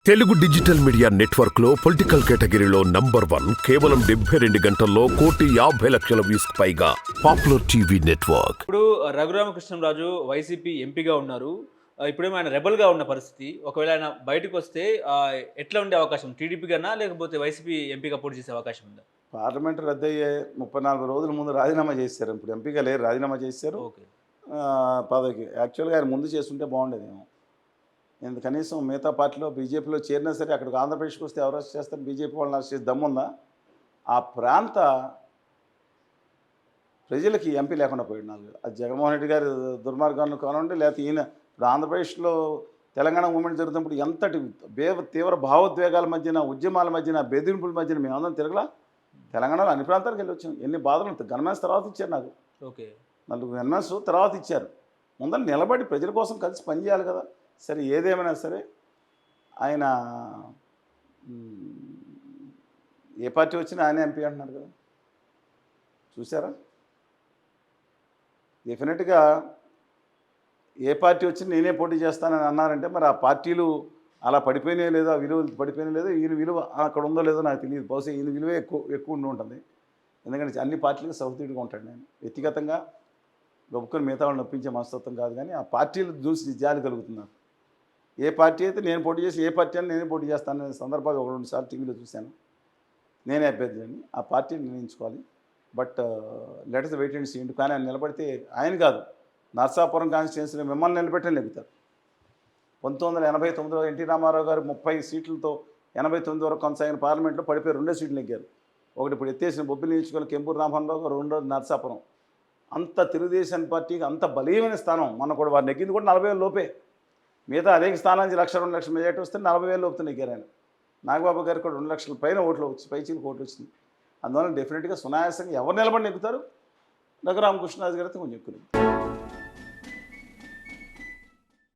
Telugu digital media network లో political కేటగిరీలో number 1 కేవలం 72 గంటల్లో 1,50,00,000 వ్యూస్ పైగా పాపులర్ టీవీ నెట్వర్క్. ఇప్పుడు రఘురామకృష్ణంరాజు వైసీపీ ఎంపీగా ఉన్నారు. ఇప్పుడేమో ఆయన రెబెల్‌గా ఉన్న పరిస్థితి. ఒకవేళ ఆయన బయటకొస్తే ఎట్లా ఉండే అవకాశం? టీడీపీగానా లేకపోతే వైసీపీ ఎంపీగా పోటీ చేసే అవకాశం ఉందా? పార్లమెంట్ రద్దయ్యే 34 రోజుల ముందు రాజీనామా చేశారు. ఇప్పుడు ఎంపీగా లేరు, రాజీనామా చేశారు. ఓకే. పదవికి యాక్చువల్గా ఆయన ముందు చేస్తుంటే బాగుండేదేమో. కనీసం మిగతా పార్టీలో బీజేపీలో చేరినా సరే అక్కడికి ఆంధ్రప్రదేశ్కి వస్తే ఎవరు అరెస్ట్ చేస్తారు? బీజేపీ వాళ్ళని అరెస్ట్ చేసి దమ్ముందా? ఆ ప్రాంత ప్రజలకి ఎంపీ లేకుండా పోయాడు. నాకు అది జగన్మోహన్ రెడ్డి గారి దుర్మార్గాలను కానివ్వండి, లేకపోతే ఈయన ఇప్పుడు ఆంధ్రప్రదేశ్లో తెలంగాణ మూమెంట్ జరుగుతున్నప్పుడు ఎంతటి తీవ్ర భావోద్వేగాల మధ్యన, ఉద్యమాల మధ్యన, బెదిరింపుల మధ్యన మేమందరం తిరగలా. తెలంగాణలో అన్ని ప్రాంతాలకు వెళ్ళి వచ్చాం. ఎన్ని బాధలు గన్మెన్స్ తర్వాత ఇచ్చారు నాకు. ఓకే. 4 గన్మెన్స్ తర్వాత ఇచ్చారు. ముందర నిలబడి ప్రజల కోసం కలిసి పనిచేయాలి కదా. సరే, ఏదేమైనా సరే ఆయన ఏ పార్టీ వచ్చినా ఆయన ఎంపీ అంటున్నారు కదా, చూసారా? డెఫినెట్గా ఏ పార్టీ వచ్చి నేనే పోటీ చేస్తానని అన్నారంటే మరి ఆ పార్టీలు అలా పడిపోయినాయో లేదో, ఆ విలువ పడిపోయినా లేదో, ఈయన విలువ అక్కడ ఉందో లేదో నాకు తెలియదు. బహుశా ఈయన విలువే ఎక్కువ ఉండి ఉంటుంది. ఎందుకంటే అన్ని పార్టీలకు సౌతీడుగా ఉంటాడు. నేను వ్యక్తిగతంగా గొప్పకొని మిగతా వాళ్ళని నొప్పించే మనస్తత్వం కాదు, కానీ ఆ పార్టీలు చూసి జాలి కలుగుతున్నారు. ఏ పార్టీ అయితే నేను పోటీ చేసి, ఏ పార్టీ అని నేనే పోటీ చేస్తాననే సందర్భాలు 1-2 సార్లు టీవీలో చూశాను. నేనే అభ్యర్థిని, ఆ పార్టీని నిర్ణయించుకోవాలి. But letters wait and see. కానీ ఆయన నిలబడితే ఆయన కాదు, నర్సాపురం కాన్స్టిట్యున్సీలో మిమ్మల్ని నిలబెట్టని నెగ్గుతారు. 1989లో ఎన్టీ రామారావు గారు 30 సీట్లతో 89 వరకు కొనసాగిన పార్లమెంట్లో పడిపోయి 2 సీట్లు నెగ్గారు. ఒకటి ఇప్పుడు ఎత్తేసిన బొబ్బిలి నియోజకవర్గం కెంపూరు రామచంద్రరావు గారు, 2వ నర్సాపురం. అంత తెలుగుదేశం పార్టీకి అంత బలీయమైన స్థానం. మన కూడా వారు నెగ్గింది కూడా 40,000 లోపే. మిగతా అదే స్థానానికి 1,00,000-2 లక్షల మెజార్టీ వస్తే 40,000 లోపుతో నెగ్గారు ఆయన. నాగబాబు గారికి కూడా 2 లక్షల పైన ఓట్లు వచ్చి, పైచీలకు ఓట్లు వచ్చింది. అందువల్ల డెఫినెట్గా సునాయాసంగా ఎవరు నిలబడి నెగ్గుతారు? రఘురామకృష్ణరాజు గారు అయితే కొంచెం ఎక్కువ.